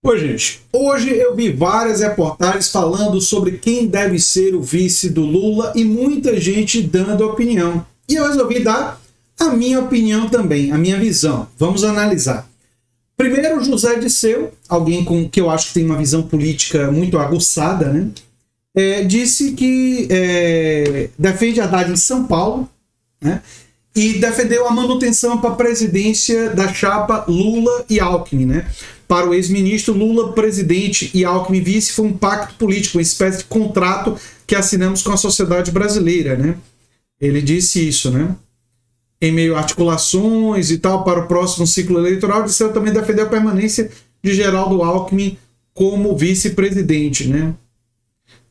Oi, gente. Hoje eu vi várias reportagens falando sobre quem deve ser o vice do Lula e muita gente dando opinião. E eu resolvi dar a minha opinião também, a minha visão. Vamos analisar. Primeiro, José Dirceu, alguém que eu acho que tem uma visão política muito aguçada, né? Disse que defende Haddad em São Paulo, né? E defendeu a manutenção para a presidência da chapa Lula e Alckmin, né? Para o ex-ministro, Lula presidente e Alckmin vice foi um pacto político, uma espécie de contrato que assinamos com a sociedade brasileira, né? Ele disse isso, né? Em meio a articulações e tal para o próximo ciclo eleitoral, Dirceu também defendeu a permanência de Geraldo Alckmin como vice-presidente, né?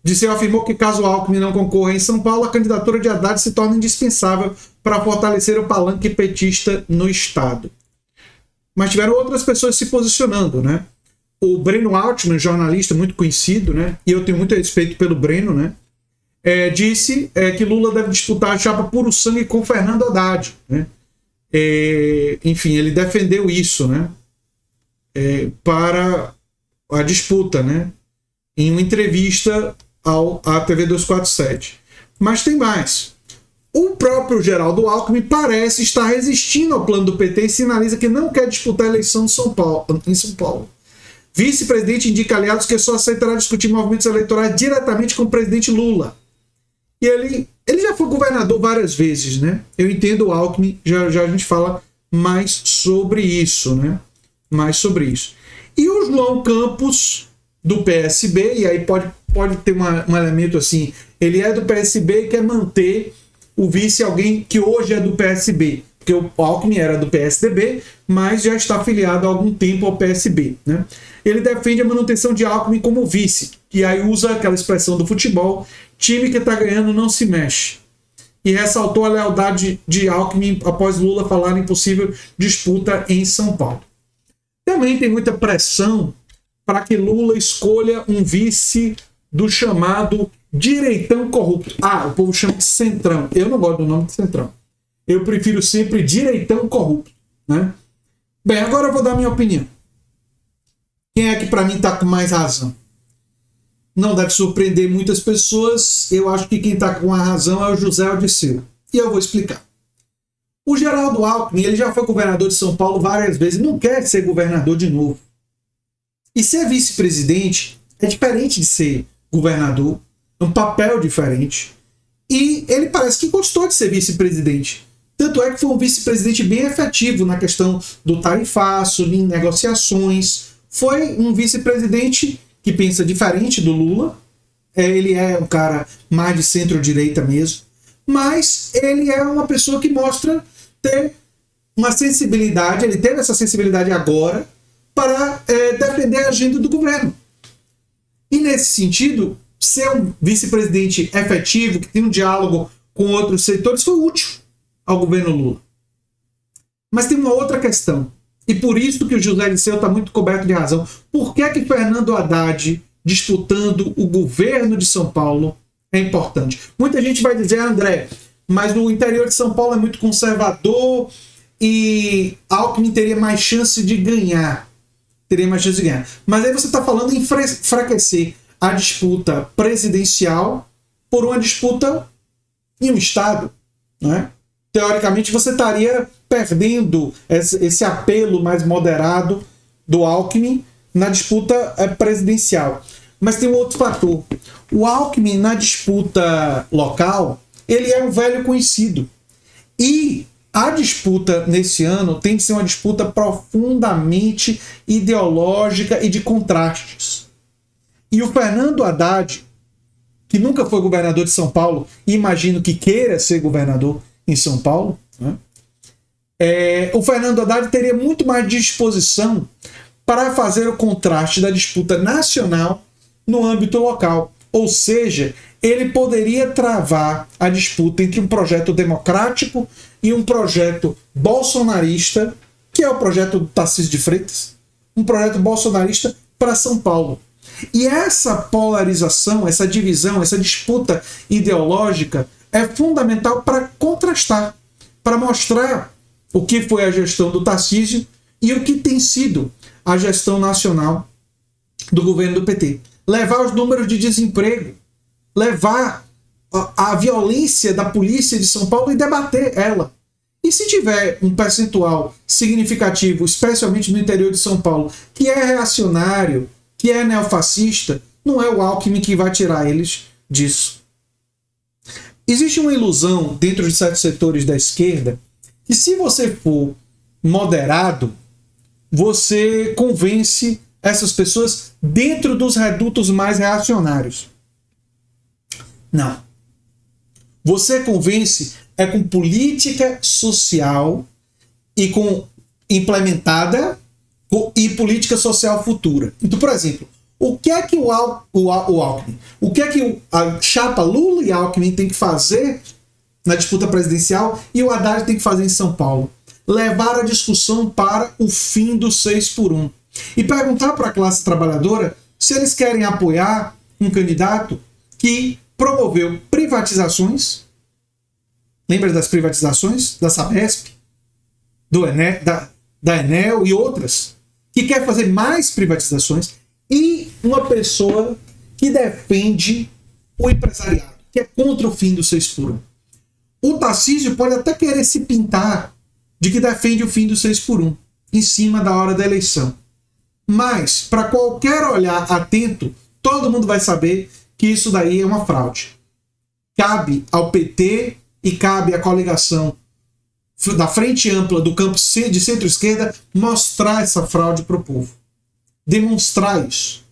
Dirceu afirmou que caso Alckmin não concorra em São Paulo, a candidatura de Haddad se torna indispensável para fortalecer o palanque petista no estado. Mas tiveram outras pessoas se posicionando, né? O Breno Altman, jornalista muito conhecido, né? E eu tenho muito respeito pelo Breno, né? Disse que Lula deve disputar a chapa puro sangue com Fernando Haddad, né? Enfim, ele defendeu isso, né? Para a disputa, né? Em uma entrevista à TV 247. Mas tem mais. O próprio Geraldo Alckmin parece estar resistindo ao plano do PT e sinaliza que não quer disputar a eleição em São Paulo. Vice-presidente indica aliados que só aceitará discutir movimentos eleitorais diretamente com o presidente Lula. E ele já foi governador várias vezes, né? Eu entendo o Alckmin, já a gente fala mais sobre isso, né? Mais sobre isso. E o João Campos, do PSB, e aí pode ter um elemento assim, ele é do PSB e quer manter o vice alguém que hoje é do PSB, porque o Alckmin era do PSDB, mas já está afiliado há algum tempo ao PSB, né? Ele defende a manutenção de Alckmin como vice, e aí usa aquela expressão do futebol, time que está ganhando não se mexe. E ressaltou a lealdade de Alckmin após Lula falar em possível disputa em São Paulo. Também tem muita pressão para que Lula escolha um vice do chamado direitão corrupto. O povo chama de centrão. Eu não gosto do nome de centrão. Eu prefiro sempre direitão corrupto, né? Bem, agora eu vou dar minha opinião. Quem é que para mim está com mais razão? Não deve surpreender muitas pessoas. Eu acho que quem está com a razão é o José Dirceu. E eu vou explicar. O Geraldo Alckmin, ele já foi governador de São Paulo várias vezes. Não quer ser governador de novo. E ser vice-presidente é diferente de ser governador. É um papel diferente. E ele parece que gostou de ser vice-presidente. Tanto é que foi um vice-presidente bem efetivo na questão do tarifaço, em negociações. Foi um vice-presidente que pensa diferente do Lula. Ele é um cara mais de centro-direita mesmo. Mas ele é uma pessoa que mostra ter uma sensibilidade. Ele teve essa sensibilidade agora para defender a agenda do governo. E nesse sentido, ser um vice-presidente efetivo, que tem um diálogo com outros setores, foi útil ao governo Lula. Mas tem uma outra questão. E por isso que o José Dirceu está muito coberto de razão. Por que Fernando Haddad, disputando o governo de São Paulo, é importante? Muita gente vai dizer, André, mas no interior de São Paulo é muito conservador e Alckmin teria mais chance de ganhar. Mas aí você está falando em enfraquecer a disputa presidencial por uma disputa em um estado, né? Teoricamente você estaria perdendo esse apelo mais moderado do Alckmin na disputa presidencial. Mas tem um outro fator. O Alckmin na disputa local, ele é um velho conhecido. E a disputa nesse ano tem que ser uma disputa profundamente ideológica e de contrastes. E o Fernando Haddad, que nunca foi governador de São Paulo, e imagino que queira ser governador em São Paulo, né? O Fernando Haddad teria muito mais disposição para fazer o contraste da disputa nacional no âmbito local. Ou seja, ele poderia travar a disputa entre um projeto democrático e um projeto bolsonarista, que é o projeto do Tarcísio de Freitas, um projeto bolsonarista para São Paulo. E essa polarização, essa divisão, essa disputa ideológica é fundamental para contrastar, para mostrar o que foi a gestão do Tarcísio e o que tem sido a gestão nacional do governo do PT. Levar os números de desemprego, levar a violência da polícia de São Paulo e debater ela. E se tiver um percentual significativo, especialmente no interior de São Paulo, que é reacionário, que é neofascista, não é o Alckmin que vai tirar eles disso. Existe uma ilusão dentro de certos setores da esquerda que se você for moderado, você convence essas pessoas dentro dos redutos mais reacionários. Não. Você convence com política social e com implementada e política social futura. Então, por exemplo, o que é que o Alckmin, o que é que a chapa Lula e Alckmin tem que fazer na disputa presidencial e o Haddad tem que fazer em São Paulo? Levar a discussão para o fim do 6x1. E perguntar para a classe trabalhadora se eles querem apoiar um candidato que promoveu privatizações. Lembra das privatizações? Da Sabesp, da Enel e outras. Que quer fazer mais privatizações. E uma pessoa que defende o empresariado, que é contra o fim do 6x1. O Tarcísio pode até querer se pintar de que defende o fim do 6x1 em cima da hora da eleição. Mas, para qualquer olhar atento, todo mundo vai saber que isso daí é uma fraude. Cabe ao PT e cabe à coligação da Frente Ampla do campo de centro-esquerda mostrar essa fraude para o povo. Demonstrar isso.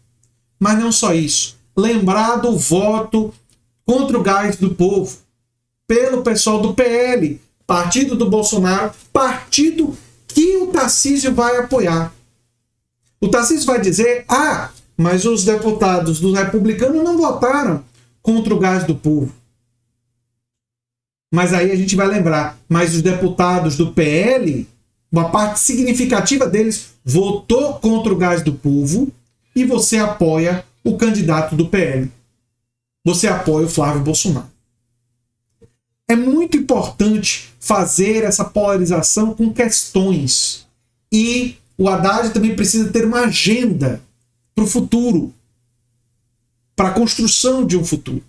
Mas não só isso. Lembrar do voto contra o gás do povo pelo pessoal do PL, partido do Bolsonaro, partido que o Tarcísio vai apoiar. O Tarcísio vai dizer, mas os deputados dos republicanos não votaram contra o gás do povo. Mas aí a gente vai lembrar, mas os deputados do PL, uma parte significativa deles votou contra o gás do povo e você apoia o candidato do PL. Você apoia o Flávio Bolsonaro. É muito importante fazer essa polarização com questões. E o Haddad também precisa ter uma agenda para o futuro, para a construção de um futuro.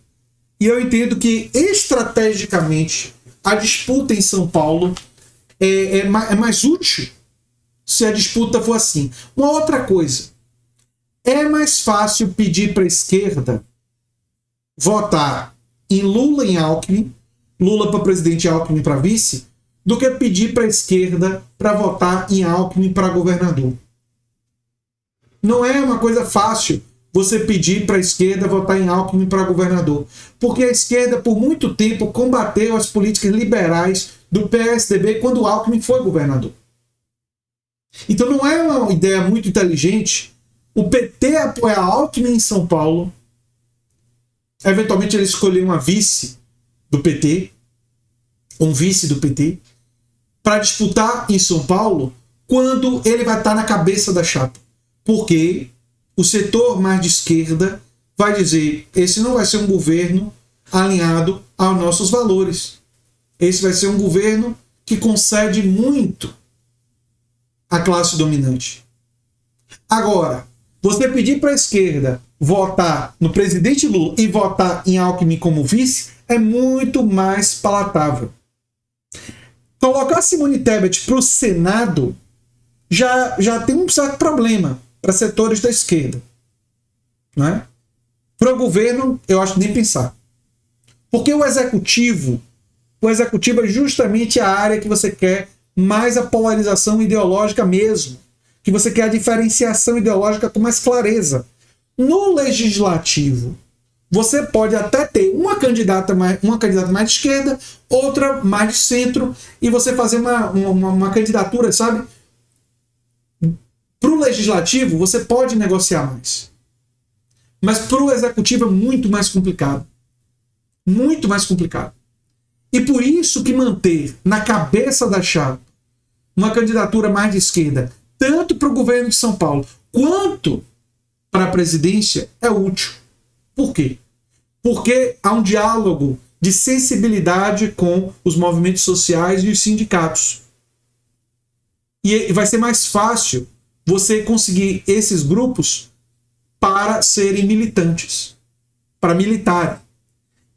E eu entendo que, estrategicamente, a disputa em São Paulo é mais útil se a disputa for assim. Uma outra coisa, é mais fácil pedir para a esquerda votar em Lula e em Alckmin, Lula para presidente e Alckmin para vice, do que pedir para a esquerda para votar em Alckmin para governador. Não é uma coisa fácil você pedir para a esquerda votar em Alckmin para governador. Porque a esquerda, por muito tempo, combateu as políticas liberais do PSDB quando o Alckmin foi governador. Então não é uma ideia muito inteligente o PT apoiar Alckmin em São Paulo, eventualmente ele escolher uma vice do PT, um vice do PT, para disputar em São Paulo, quando ele vai estar na cabeça da chapa. Porque o setor mais de esquerda vai dizer, esse não vai ser um governo alinhado aos nossos valores. Esse vai ser um governo que concede muito à classe dominante. Agora, você pedir para a esquerda votar no presidente Lula e votar em Alckmin como vice é muito mais palatável. Colocar Simone Tebet para o Senado já tem um certo problema para setores da esquerda. Não é? Para o governo, eu acho que nem pensar. Porque o executivo é justamente a área que você quer mais a polarização ideológica mesmo. Que você quer a diferenciação ideológica com mais clareza. No legislativo, você pode até ter uma candidata mais de esquerda, outra mais de centro, e você fazer uma candidatura, sabe? Para o legislativo, você pode negociar mais. Mas para o executivo é muito mais complicado. Muito mais complicado. E por isso que manter na cabeça da chapa uma candidatura mais de esquerda, tanto para o governo de São Paulo, quanto para a presidência, é útil. Por quê? Porque há um diálogo de sensibilidade com os movimentos sociais e os sindicatos. E vai ser mais fácil você conseguir esses grupos para serem militantes, para militarem.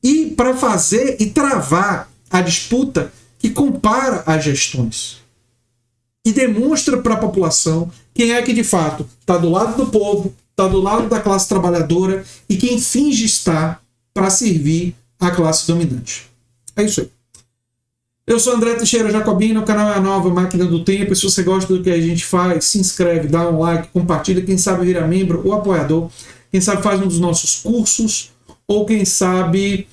E para fazer e travar a disputa que compara as gestões. E demonstra para a população quem é que de fato está do lado do povo, está do lado da classe trabalhadora e quem finge estar para servir a classe dominante. É isso aí. Eu sou André Teixeira Jacobino, o canal é a Nova Máquina do Tempo. E se você gosta do que a gente faz, se inscreve, dá um like, compartilha. Quem sabe vira membro ou apoiador. Quem sabe faz um dos nossos cursos. Ou quem sabe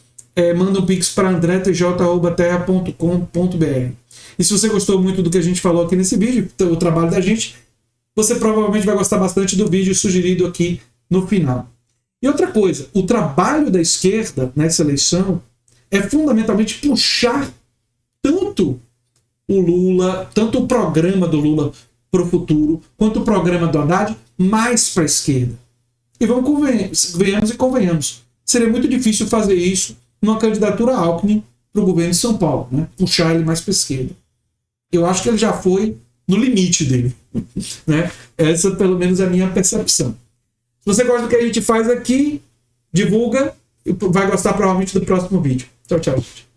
manda um pix para andretj@terra.com.br. E se você gostou muito do que a gente falou aqui nesse vídeo, o trabalho da gente, você provavelmente vai gostar bastante do vídeo sugerido aqui no final. E outra coisa, o trabalho da esquerda nessa eleição é fundamentalmente puxar tanto o Lula, tanto o programa do Lula para o futuro, quanto o programa do Haddad, mais para a esquerda. E venhamos e convenhamos, seria muito difícil fazer isso numa candidatura Alckmin para o governo de São Paulo, né? Puxar ele mais para a esquerda. Eu acho que ele já foi no limite dele. Né? Essa, pelo menos, é a minha percepção. Se você gosta do que a gente faz aqui, divulga e vai gostar provavelmente do próximo vídeo. Tchau, tchau, gente.